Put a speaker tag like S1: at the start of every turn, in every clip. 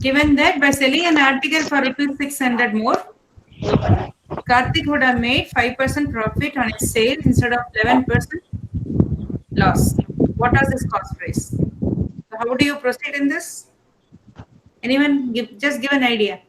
S1: Given that by selling an article for rupees 600 more, Karthik would have made 5% profit on his sale instead of 11% loss. What was his cost price? So how do you proceed in this? Anyone just give an idea.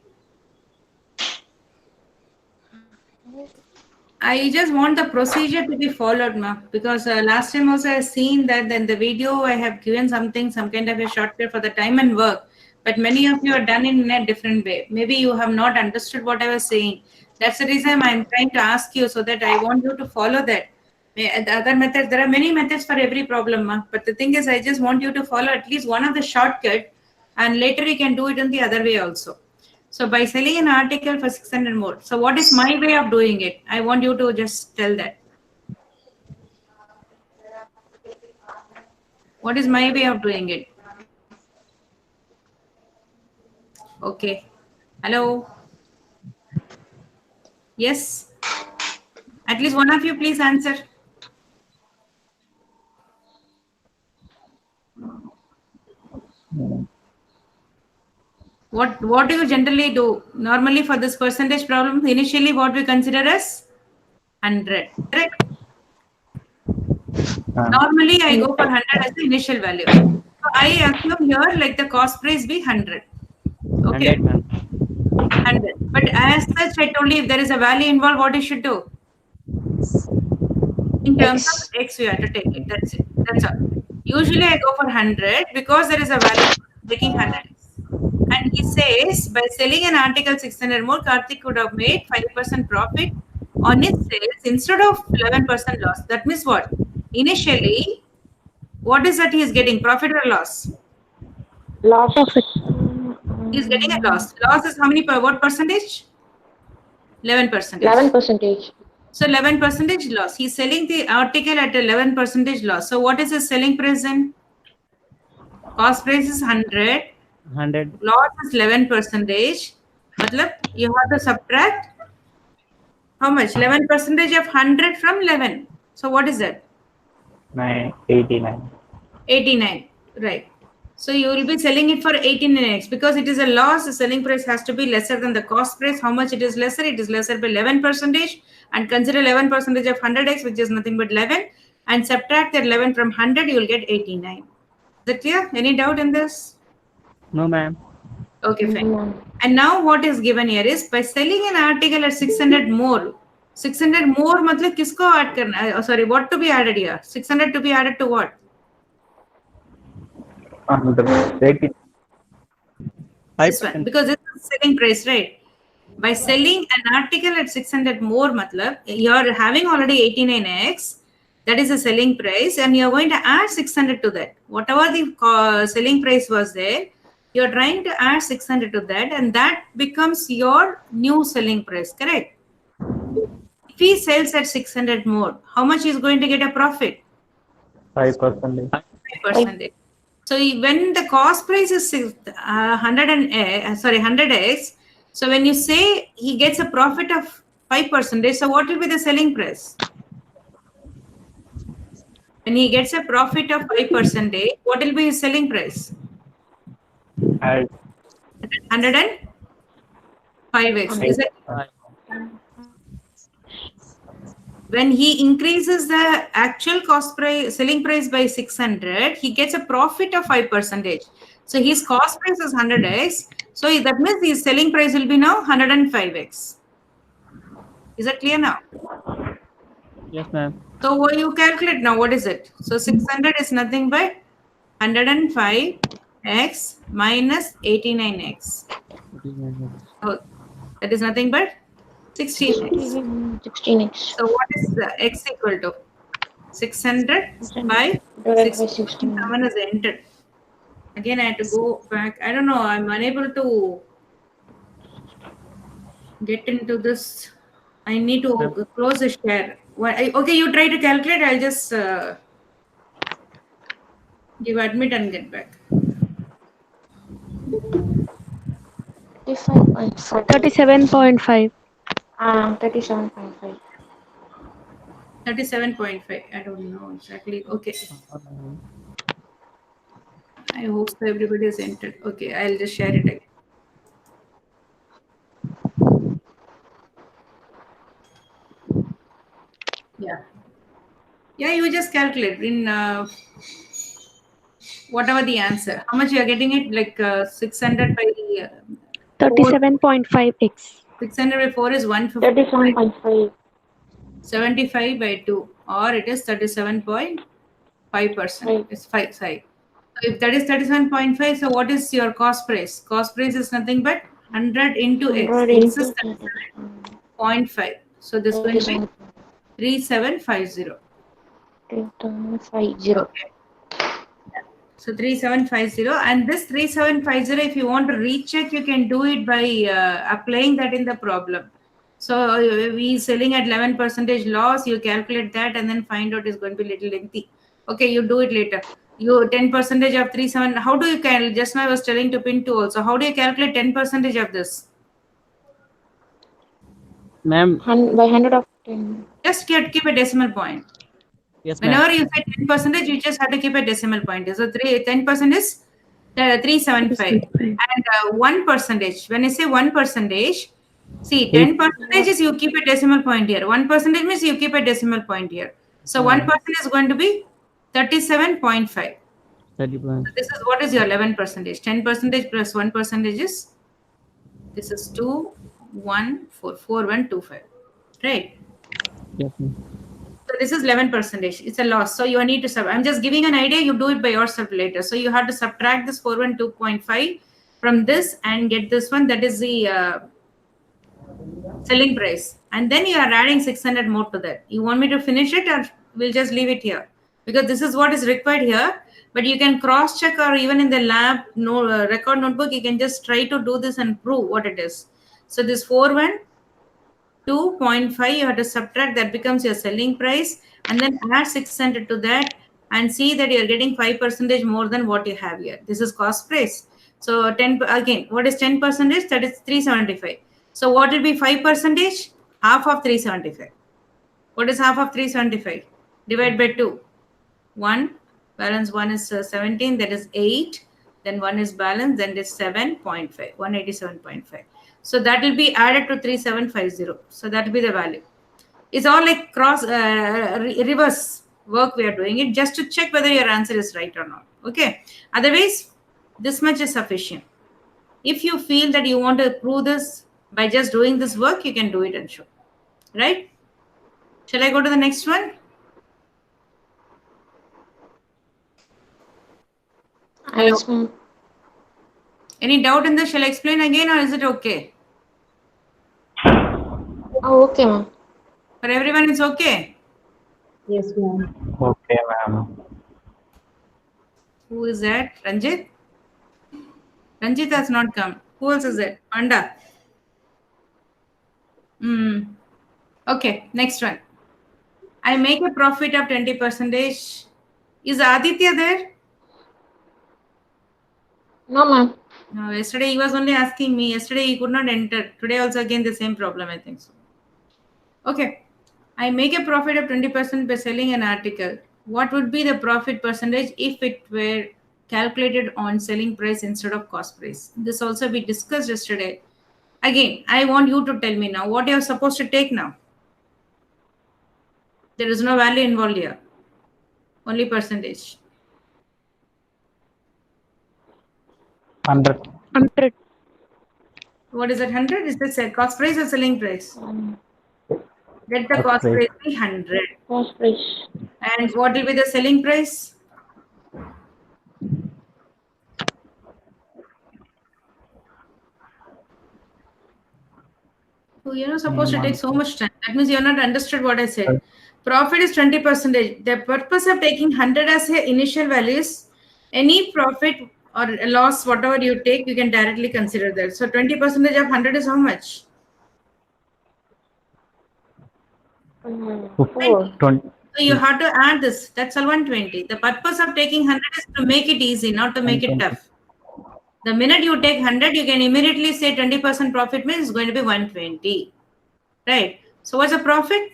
S1: I just want the procedure to be followed, ma, because last time also I've seen that in the video I have given something, some kind of a shortcut for the time and work, but many of you are done in a different way. Maybe you have not understood what I was saying. That's the reason I'm trying to ask you so that I want you to follow that. The other methods, there are many methods for every problem, ma, but the thing is, I just want you to follow at least one of the shortcut, and later you can do it in the other way also. So by selling an article for 600 more. So what is my way of doing it? I want you to just tell that. What is my way of doing it? Okay. Hello. Yes. At least one of you please answer. What do you generally do? Normally for this percentage problem, initially what we consider as 100. Correct? Normally I go for 100 as the initial value. So I assume here like the cost price be 100. Okay. 100. But as such, I told you if there is a value involved, what you should do? In terms of X, we have to take it. That's it. That's all. Usually I go for 100 because there is a value taking 100. And he says by selling an article 600 more, Karthik could have made 5% profit on his sales instead of 11% loss. That means what? Initially, what is that he is getting? Profit or loss?
S2: Loss of it.
S1: He is getting a loss. Loss is how many what percentage? 11%.
S2: 11%.
S1: So 11% loss. He's selling the article at 11% loss. So what is his selling price then? Cost price is 100.
S3: 100.
S1: Loss is 11%. Matlab, you have to subtract how much? 11% of 100 from 11. So what is that?
S3: 89.
S1: 89. Right. So you will be selling it for 89x because it is a loss. The selling price has to be lesser than the cost price. How much it is lesser? It is lesser by 11%, and consider 11% of 100x, which is nothing but 11, and subtract that 11 from 100, you will get 89. Is that clear? Any doubt in this?
S3: No, ma'am.
S1: Okay, fine. And now what is given here is by selling an article at 600 more. 600 more matlab kisko add karna? Sorry, what to be added here? 600 to be added to what? This one, because this is selling price, right? By selling an article at 600 more, matlab, you're having already 89x, that is the selling price, and you're going to add 600 to that. Whatever the selling price was there, you're trying to add 600 to that, and that becomes your new selling price, correct? If he sells at 600 more, how much is going to get a profit?
S3: 5%.
S1: 5%. So when the cost price is 100x, so when you say he gets a profit of 5%, so what will be the selling price? When he gets a profit of 5%, what will be his selling price? 105x. Is it? When he increases the actual cost price, selling price by 600, he gets a profit of 5%. So his cost price is 100x. So that means his selling price will be now 105x. Is that clear now?
S3: Yes, ma'am.
S1: So what you calculate now, what is it? So 600 is nothing but 105x minus 89x. Oh, that is nothing but 16x.
S2: 16x.
S1: So what is the x equal to? 600 by 16. Someone has entered. Again, I have to go back. I don't know. I'm unable to get into this. I need to close the share. Okay, you try to calculate. I'll just give admit and get back.
S2: 37.5. 37.5.
S1: 37.5. I don't know exactly. Okay. I hope everybody has entered. Okay, I'll just share it again. Yeah. Yeah, you just calculate in whatever the answer. How much you are getting it? Like 600 by 4.
S2: 37.5x.
S1: 600 by 4 is 150.
S2: 37.5.
S1: 75 by 2, or it is 37.5%.
S2: 5.
S1: It's 5 side. So if that is 37.5, so what is your cost price? Cost price is nothing but 100 into x.
S2: 100
S1: X is
S2: into
S1: 37.5. So this will be 3750.
S2: 37.50.
S1: Okay. So 3750, and this 3750, if you want to recheck, you can do it by applying that in the problem. So we selling at 11% loss, you calculate that and then find out is going to be little lengthy. Okay, you do it later. You 10% of 37. How do you calculate? Just now I was telling to pin 2 also. How do you calculate 10% of this?
S3: Ma'am.
S2: By 100 of 10.
S1: Just keep a decimal point.
S3: Yes, ma'am.
S1: Whenever you say 10%, you just have to keep a decimal point. So 10% is 375. And 1%. When I say 1%, see, 10% is you keep a decimal point here. 1% means you keep a decimal point here. So 1% is going to be 37.5.
S3: 30
S1: So this is what is your 11%. 10% plus 1% is this is 2, 1, 4, 4, 1, 2, 5. Right?
S3: Yes, ma'am.
S1: So this is 11%. It's a loss. So you need to sub. I'm just giving an idea. You do it by yourself later. So you have to subtract this 412.5 from this and get this one. That is the selling price. And then you are adding 600 more to that. You want me to finish it, or we'll just leave it here? Because this is what is required here. But you can cross check, or even in the lab record notebook, you can just try to do this and prove what it is. So this 412.5, you have to subtract, that becomes your selling price, and then add 600 to that and see that you're getting 5% more than what you have here. This is cost price. So 10 again, what is 10%? That is 375. So what will be 5%? Half of 375. What is half of 375? Divide by 2. 1, balance 1 is 17, that is 8. Then 1 is balance, then it is 7.5, 187.5. So that will be added to 3750. So that will be the value. It's all like reverse work we are doing it just to check whether your answer is right or not. Okay. Otherwise, this much is sufficient. If you feel that you want to prove this by just doing this work, you can do it and show. Right? Shall I go to the next one?
S2: Yes, ma'am.
S1: Any doubt in this? Shall I explain again, or is it okay?
S2: Oh, okay, ma'am.
S1: For everyone, it's okay?
S4: Yes, ma'am.
S3: Okay, ma'am.
S1: Who is that? Ranjit? Ranjit has not come. Who else is it? Panda. Okay, next one. I make a profit of 20%. Is Aditya there?
S2: No, ma'am.
S1: No, yesterday he was only asking me. Yesterday he could not enter. Today also again the same problem, I think so. Okay. I make a profit of 20% by selling an article. What would be the profit percentage if it were calculated on selling price instead of cost price? This also we discussed yesterday. Again, I want you to tell me now what you are supposed to take now. There is no value involved here. Only percentage.
S3: 100.
S2: 100.
S1: What is that? 100? Is this a cost price or selling price? Let the
S3: Cost
S1: cost
S3: price.
S1: price be 100.
S2: Cost price.
S1: And what will be the selling price? So you're not supposed to take so much time. That means you're not understood what I said. Profit is 20%. The purpose of taking 100 as a initial value is any profit or loss, whatever you take, you can directly consider that. So 20% of 100 is how much?
S2: 4.
S3: 20.
S1: So you have to add this. That's all 120. The purpose of taking 100 is to make it easy, not to make it tough. The minute you take 100, you can immediately say 20% profit means it's going to be 120. Right? So what's the profit?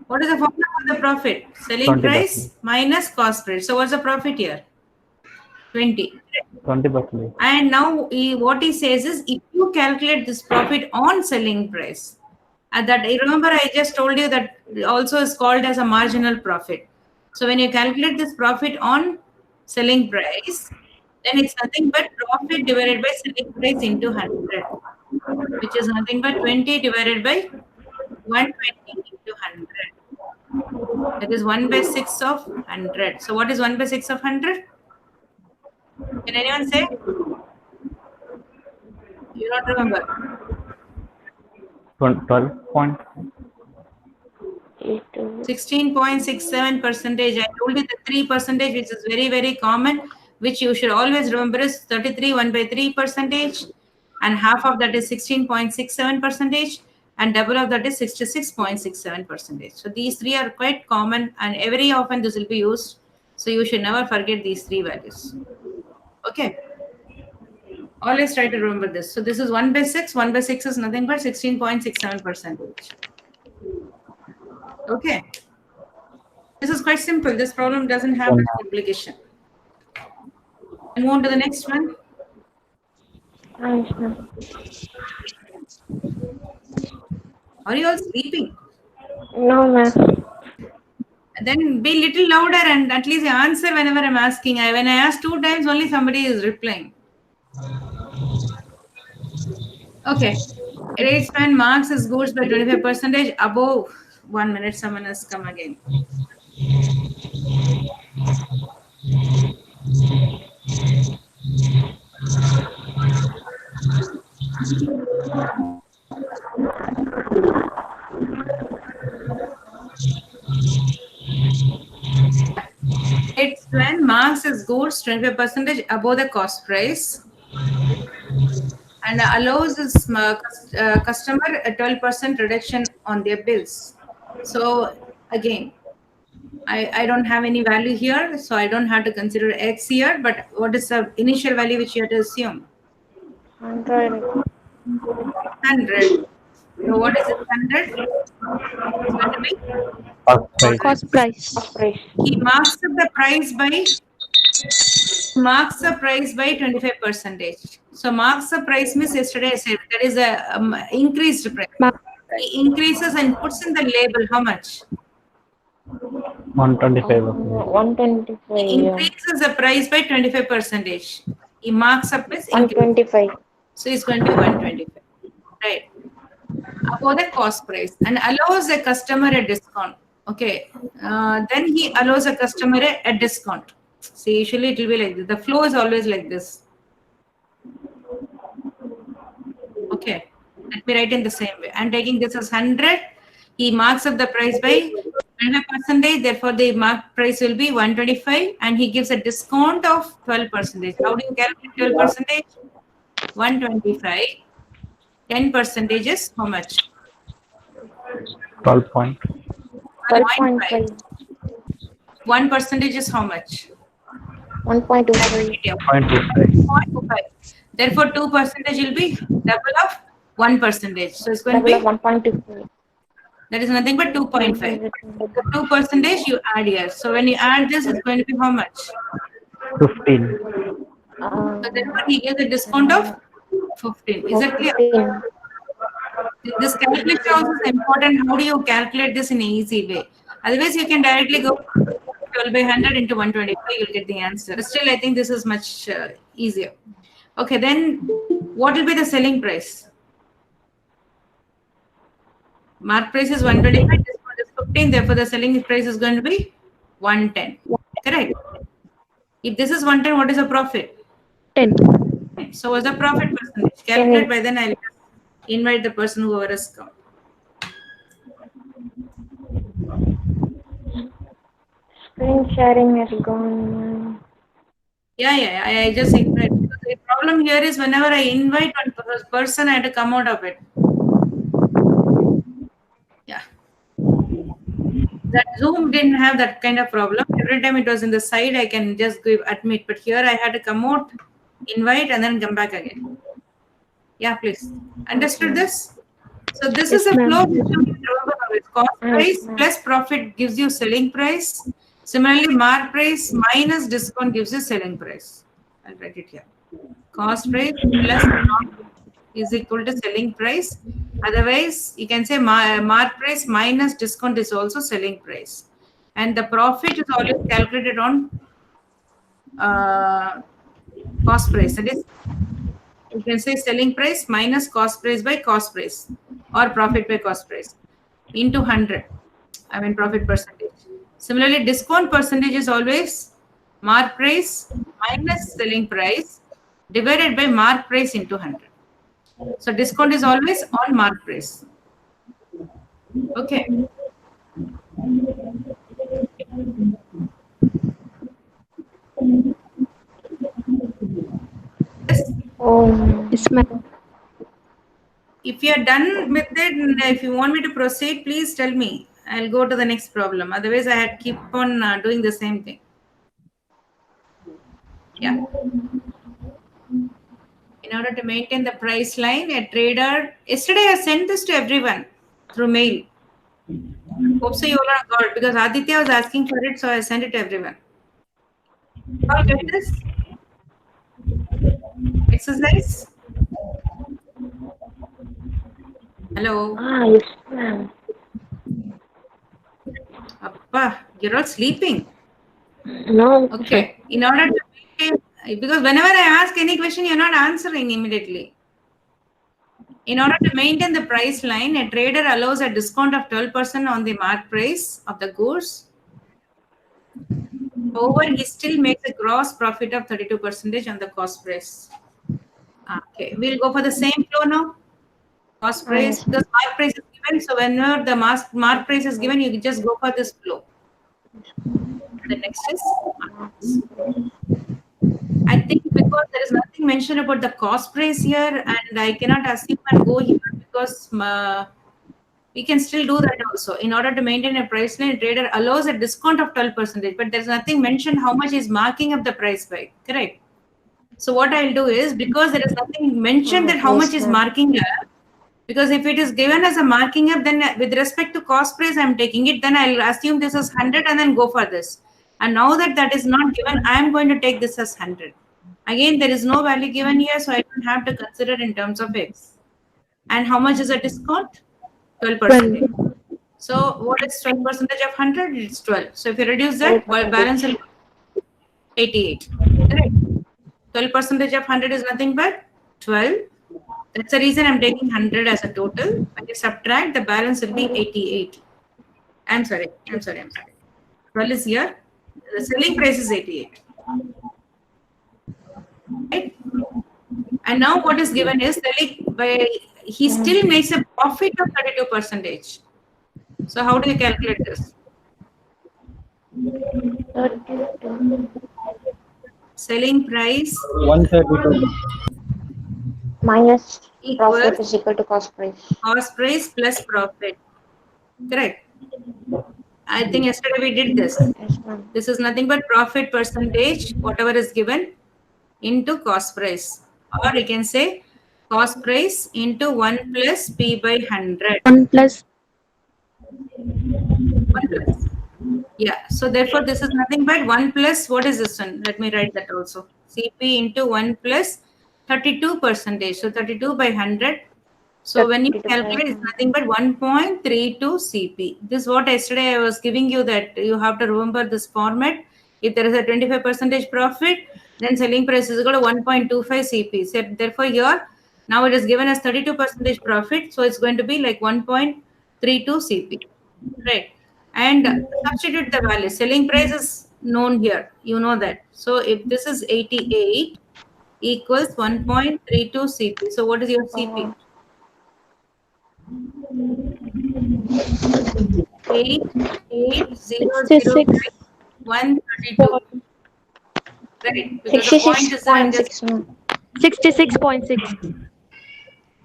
S1: What is the formula for the profit? Selling
S3: 20%.
S1: price minus cost price. So what's the profit here? 20.
S3: 20%.
S1: And now what he says is, if you calculate this profit on selling price, And that, remember, I just told you that also is called as a marginal profit. So when you calculate this profit on selling price, then it's nothing but profit divided by selling price into 100, which is nothing but 20 divided by 120 into 100. That is 1 by 6 of 100. So what is 1 by 6 of 100? Can anyone say? You don't remember?
S3: 12
S1: 16.67%. I told you the 3%, which is very, very common, which you should always remember is 33 1 by 3%, and half of that is 16.67%, and double of that is 66.67%. So these three are quite common, and very often this will be used. So you should never forget these three values. Okay. Always try to remember this. So this is 1 by 6. 1 by 6 is nothing but 16.67%. Okay. This is quite simple. This problem doesn't have much complication. And move on to the next one.
S2: Yes, ma'am.
S1: Are you all sleeping?
S2: No, ma'am.
S1: Then be little louder and at least answer whenever I'm asking. When I ask 2 times, only somebody is replying. Okay. Tradesman marks his goods by 25% above. 1 minute, someone has come again. Tradesman marks his goods 25% above the cost price and allows his customer a 12% reduction on their bills. So again, I don't have any value here, so I don't have to consider X here, but what is the initial value which you have to assume?
S2: 100.
S1: 100. So what is it, 100? It's going to be
S3: Cost price.
S2: Cost price.
S1: he marks up the price by 25%. So marks the price means yesterday I said that is a increased price. He increases and puts in the label how much?
S3: 125.
S2: 125.
S1: He increases the price by 25%. He marks up his increase.
S2: 125.
S1: So it's going to be 125. Right. Above the cost price and allows the customer a discount. Okay. Then he allows a customer a discount. See, usually it will be like this. The flow is always like this. Okay. Let me write in the same way. I'm taking this as 100. He marks up the price by 25%. Therefore, the marked price will be 125 and he gives a discount of 12%. How do you calculate 12%? 125. 10% is how much?
S3: 12.5.
S2: 12.5.
S1: 1% is how much?
S2: 1.25.
S1: 0.25. Therefore, 2% will be double of 1%. So it's going to be
S2: Double of 1.25.
S1: that is nothing but 2.5. 2% you add here. So when you add this, it's going to be how much?
S3: 15.
S1: So therefore, he gives a discount of 15. Is it clear?
S2: 15.
S1: This calculation also is important. How do you calculate this in an easy way? Otherwise, you can directly go 12 by 100 into 125. You'll get the answer. Still, I think this is much easier. Okay, then what will be the selling price? Mark price is 125. Discount is 15. Therefore, the selling price is going to be 110. Correct. If this is 110, what is the profit?
S3: 10.
S1: So what's the profit percentage? Calculate by then I'll invite the person whoever has come.
S2: Screen sharing has gone.
S1: Yeah, I just invite. The problem here is whenever I invite one person, I have to come out of it. Yeah. That Zoom didn't have that kind of problem. Every time it was in the side, I can just give admit. But here I had to come out, invite, and then come back again. Yeah, please. Understood this? So this is a flow which you need to remember always. Cost price plus profit gives you selling price. Similarly, mark price minus discount gives you selling price. I'll write it here. Cost price plus profit is equal to selling price. Otherwise, you can say mark price minus discount is also selling price. And the profit is always calculated on cost price. That is, you can say selling price minus cost price by cost price, or profit by cost price, into 100. I mean profit percentage. Similarly, discount percentage is always mark price minus selling price divided by mark price into 100. So discount is always on mark price. Okay. Yes.
S2: Oh,
S3: Yes, ma'am.
S1: If you are done with it, if you want me to proceed, please tell me. I'll go to the next problem. Otherwise, I had keep on doing the same thing. Yeah. In order to maintain the price line, a trader. Yesterday, I sent this to everyone through mail. Hope so you all are got, because Aditya was asking for it, so I sent it to everyone. All get this exercise? Hello.
S2: yes, ma'am.
S1: Appa, you're all sleeping.
S2: No.
S1: Okay. In order to maintain, because whenever I ask any question, you're not answering immediately. In order to maintain the price line, a trader allows a discount of 12% on the mark price of the goods. However, he still makes a gross profit of 32% on the cost price. Okay, we'll go for the same flow now. Cost price,
S2: Yes.
S1: because mark price is given. So whenever the mark price is given, you just go for this flow. The next is mark price. I think because there is nothing mentioned about the cost price here, and I cannot assume and go here because we can still do that also. In order to maintain a price line, trader allows a discount of 12%, but there's nothing mentioned how much is marking up the price by. Correct. So what I'll do is, because there is nothing mentioned that how
S2: Yes,
S1: much is
S2: ma'am.
S1: marking up, because if it is given as a marking up, then with respect to cost price, I'm taking it, then I'll assume this is 100 and then go for this. And now that that is not given, I'm going to take this as 100. Again, there is no value given here, so I don't have to consider in terms of X. And how much is a discount? 12%. So what is 12% of 100? It's 12. So if you reduce that, balance will be 88. Correct. 12% of 100 is nothing but 12. That's the reason I'm taking 100 as a total. When you subtract, the balance will be 88. I'm sorry. 12 is here. The selling price is 88. Right? And now what is given is he still makes a profit of 32%. So how do you calculate this?
S2: 32.
S1: Selling price
S3: 132.
S2: Minus
S1: equals
S2: profit is equal to cost price.
S1: cost price plus profit. Correct. I think yesterday we did this.
S2: Yes, ma'am.
S1: This is nothing but profit percentage, whatever is given, into cost price. Or you can say cost price into 1 plus P by 100.
S3: 1 plus.
S1: 1 plus. Yeah. So therefore, this is nothing but 1 plus, what is this one? Let me write that also. CP into 1 plus 32%. So 32 by 100. So when you
S2: 32
S1: calculate, it's nothing but 1.32 CP. This is what yesterday I was giving you, that you have to remember this format. If there is a 25% profit, then selling price is equal to 1.25 CP. So therefore here, now it is given as 32% profit. So it's going to be like 1.32 CP. Right. And substitute the value. Selling price is known here. You know that. So if this is 88 equals 1.32 CP. So what is your CP?
S3: 66.
S1: 132. Right. Because the point is that I'm just
S2: 66.6.
S3: 66.6.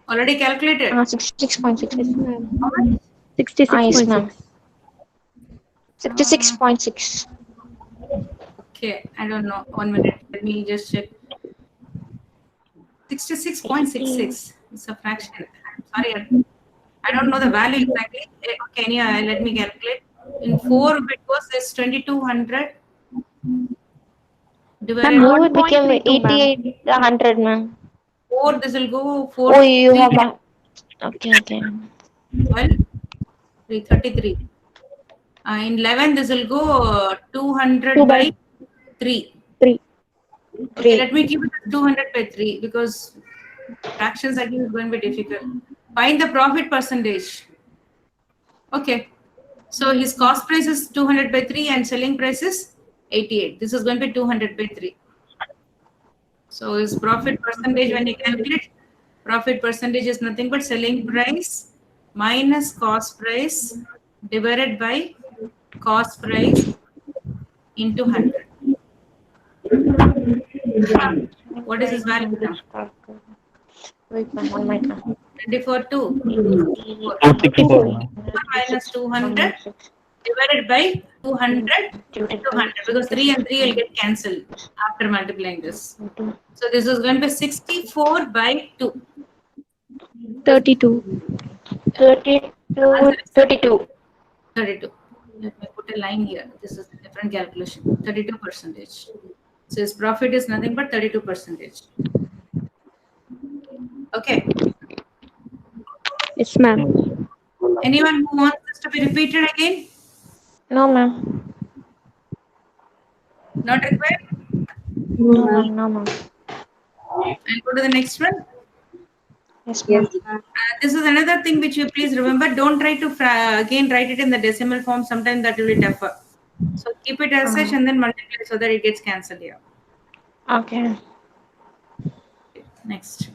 S1: already calculated.
S2: 66.6. Yes, ma'am.
S1: How much?
S3: 66.6.
S2: 66.6.
S1: Okay, I don't know. 1 minute. Let me just check. 66.66. It's a fraction. I'm sorry. I don't know the value exactly. Okay, anyway, let me calculate. In 4 bit was this 2200 divided
S3: Ma'am,
S2: How
S1: by
S2: it became
S3: 1.32, ma'am.
S2: 88, 100, ma'am.
S1: 4, this will go 4.
S2: Oh, you have a... Okay.
S1: 12, 33. In 11, this will go 200
S2: 2
S1: by
S2: by
S1: 3.
S2: 3.
S1: Okay, let me keep it as 200 by 3 because fractions again is going to be difficult. Find the profit percentage. Okay, so his cost price is 200 by 3 and selling price is 88. This is going to be 200 by 3. So his profit percentage, when you calculate, profit percentage is nothing but selling price minus cost price divided by cost price into 100. What is his value now?
S2: Wait, ma'am, 1 minute, ma'am.
S1: 24, 2.
S3: 264, ma'am.
S1: 4 minus 200 divided by 200 because 3 and 3 will get cancelled after multiplying this. So this is going to be 64 by 2.
S3: 32.
S2: 32. 32.
S1: 32. Let me put a line here. This is a different calculation. 32%. So his profit is nothing but 32%. Okay.
S3: Yes, ma'am.
S1: Anyone who wants this to be repeated again?
S2: No, ma'am.
S1: Not required?
S2: No, ma'am. No, ma'am.
S1: And go to the next one.
S2: Yes, ma'am.
S1: This is another thing which you please remember. Don't try to again write it in the decimal form. Sometimes that will be tougher. So keep it as such and then multiply so that it gets cancelled here.
S2: Okay.
S1: Next.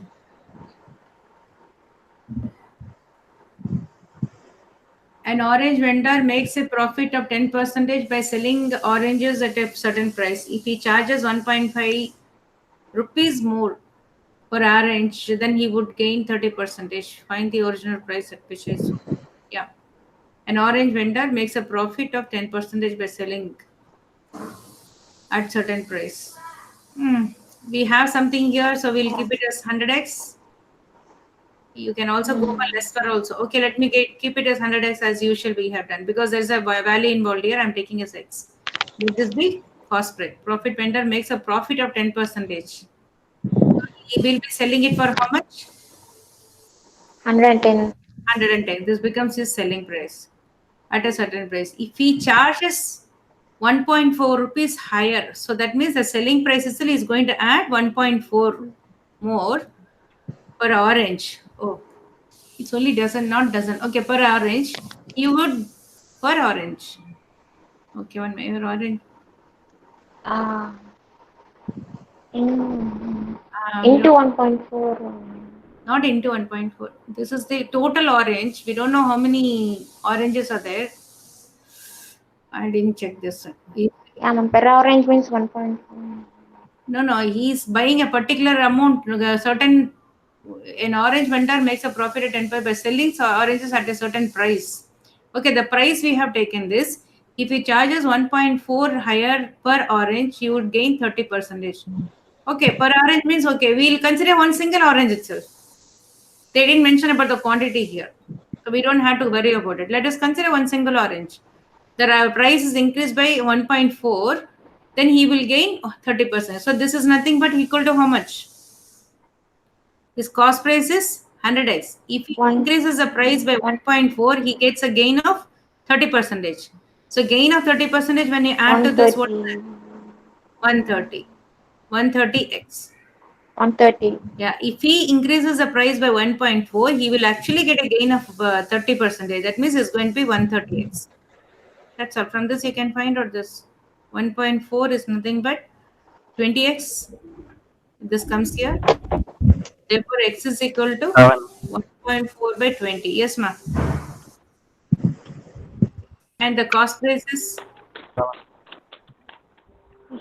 S1: An orange vendor makes a profit of 10% by selling oranges at a certain price. If he charges 1.5 rupees more per orange, then he would gain 30%. Find the original price at which is. Yeah. An orange vendor makes a profit of 10% by selling at certain price. We have something here, so we'll keep it as 100x. You can also go for lesser also. Okay, let me keep it as 100x as usual we have done because there's a value involved here. I'm taking as x. This is the cost price. Profit vendor makes a profit of 10%. He will be selling it for how much?
S2: 110.
S1: 110. This becomes his selling price at a certain price. If he charges 1.4 rupees higher, so that means the selling price still is going to add 1.4 more per orange. Oh, it's only dozen, not dozen. Okay, per orange. You would per orange. Okay, one minute, orange.
S2: Into 1.4.
S1: Not into 1.4. This is the total orange. We don't know how many oranges are there. I didn't check this.
S2: Yeah, ma'am. Per orange means 1.4.
S1: No. He's buying a particular amount. An orange vendor makes a profit at 10% by selling oranges at a certain price. Okay, the price we have taken this. If he charges 1.4 higher per orange, he would gain 30%. Okay, per orange means okay. We'll consider one single orange itself. They didn't mention about the quantity here, so we don't have to worry about it. Let us consider one single orange. The price is increased by 1.4, then he will gain 30%. So this is nothing but equal to how much? His cost price is 100x. If he increases the price by 1.4, he gets a gain of 30%. So gain of 30% when you add to this, what is that? 130. 130x.
S2: 130.
S1: Yeah, if he increases the price by 1.4, he will actually get a gain of 30%. That means it's going to be 130x. That's all. From this, you can find out this 1.4 is nothing but 20x. This comes here. Therefore, x is equal to 1.4 by 20. Yes, ma'am. And the cost price is?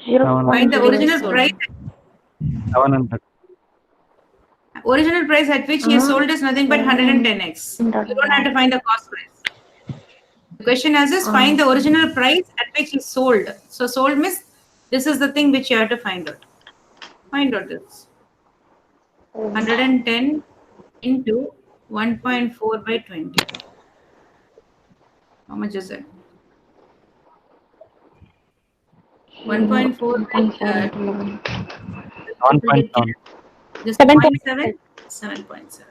S1: Find the original price.
S3: 700.
S1: Original price at which he sold is nothing but 110x. You don't have to find the cost price. The question is find the original price at which he sold. So sold means this is the thing which you have to find out. Find out this. 110 into 1.4 by 20. How much is it? 1.4 by
S3: 1.7.
S1: Just
S2: 7.7.
S1: 7.7.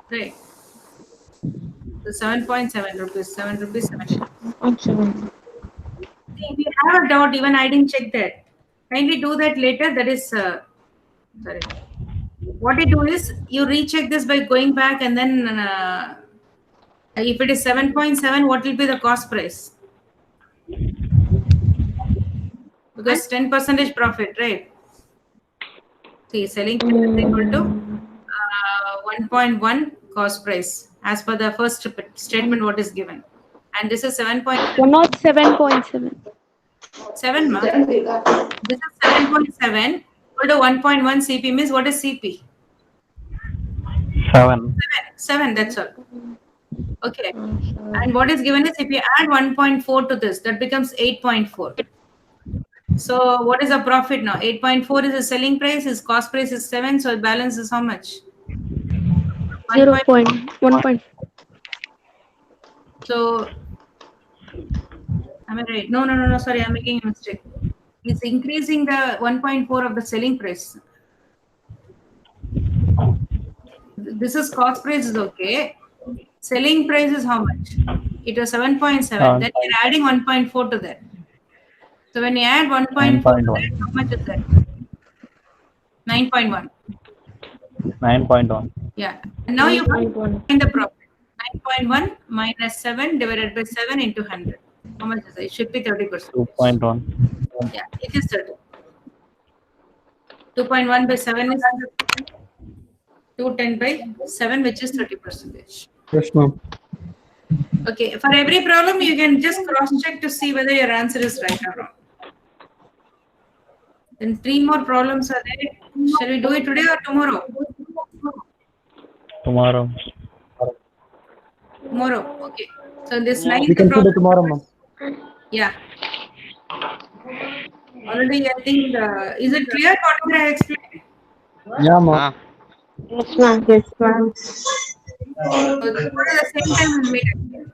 S1: Right. So 7.7 rupees, 7 rupees, 7. See, if you have a doubt, even I didn't check that. Kindly do that later. That is, sorry. What you do is you recheck this by going back and then if it is 7.7, what will be the cost price? Because 10% profit, right? See, selling price is equal to 1.1 cost price as per the first statement what is given. And this is 7.7.
S2: 107.7.
S1: 7, ma. This is 7.7 equal to 1.1 CP means what is CP?
S3: 7.
S1: 7, that's all. Okay. And what is given is if you add 1.4 to this, that becomes 8.4. So what is the profit now? 8.4 is the selling price, his cost price is 7, so the balance is how much?
S2: 0.1.
S1: So, am I right? No, sorry, I'm making a mistake. It's increasing the 1.4 of the selling price. This is cost price is okay. Selling price is how much? It was 7.7. Then you're adding 1.4 to that. So when you add 1.4 to that, how much is that? 9.1.
S3: 9.1.
S1: Yeah. And now you
S2: 9.1.
S1: find the profit. 9.1 minus 7 divided by 7 into 100. How much is it? It should be 30%.
S3: 2.1.
S1: Yeah, it is 30. 2.1 by 7 is 210 by 7, which is 30%.
S5: Yes, ma'am.
S1: Okay, for every problem, you can just cross-check to see whether your answer is right or wrong. Then 3 more problems are there. Shall we do it today or tomorrow?
S3: Tomorrow.
S1: Tomorrow. Okay. So this ninth
S5: We can do it
S1: problem.
S5: tomorrow, ma'am.
S1: Yeah. Already, I think, is it clear whatever I explained?
S5: Yeah, ma'am.
S2: Yes, ma'am.
S4: Yes, ma'am.
S1: So tomorrow at the same time we'll meet again.